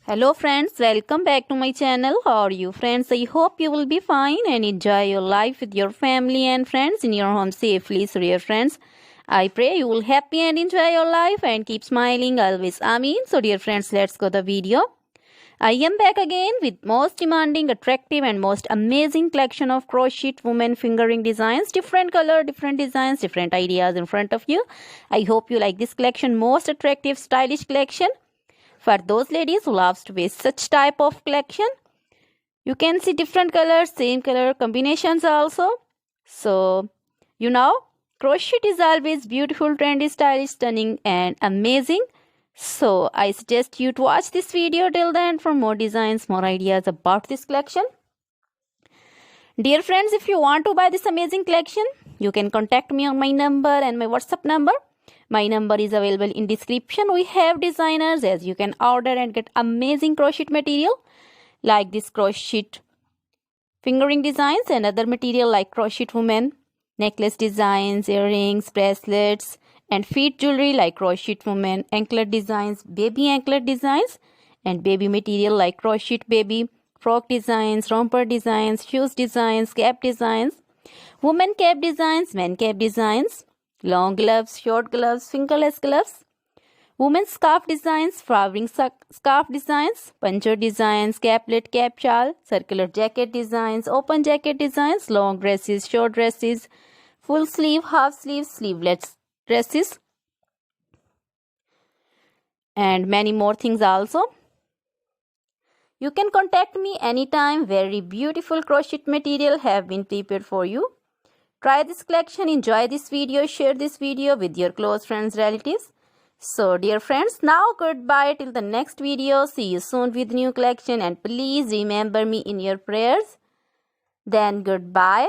Hello friends, welcome back to my channel. How are you friends? I hope you will be fine and enjoy your life with your family and friends in your home safely. So dear friends, I pray you will happy and enjoy your life and keep smiling always. Amen. So dear friends, let's go the video. I am back again with most demanding, attractive and most amazing collection of crochet women fingering designs. Different color, different designs, different ideas in front of you. I hope you like this collection, most attractive, stylish collection. For those ladies who loves to wear such type of collection, you can see different colors, same color combinations also. So, crochet is always beautiful, trendy, stylish, stunning and amazing. So, I suggest you to watch this video till the end for more designs, more ideas about this collection. Dear friends, if you want to buy this amazing collection, you can contact me on my number and my WhatsApp number. My number is available in description. We have designers as you can order and get amazing crochet material like this crochet fingering designs and other material like crochet women, necklace designs, earrings, bracelets and feet jewelry like crochet women, anklet designs, baby anklet designs and baby material like crochet baby, frock designs, romper designs, shoes designs, cap designs, women cap designs, men cap designs, long gloves, short gloves, fingerless gloves, women's scarf designs, flowering scarf designs, puncher designs, caplet, cap shawl, circular jacket designs, open jacket designs, long dresses, short dresses, full sleeve, half sleeve, sleeveless dresses, and many more things also. You can contact me anytime. Very beautiful crochet material have been prepared for you. Try this collection, enjoy this video, share this video with your close friends, relatives. So dear friends, now goodbye till the next video. See you soon with new collection and please remember me in your prayers. Then goodbye.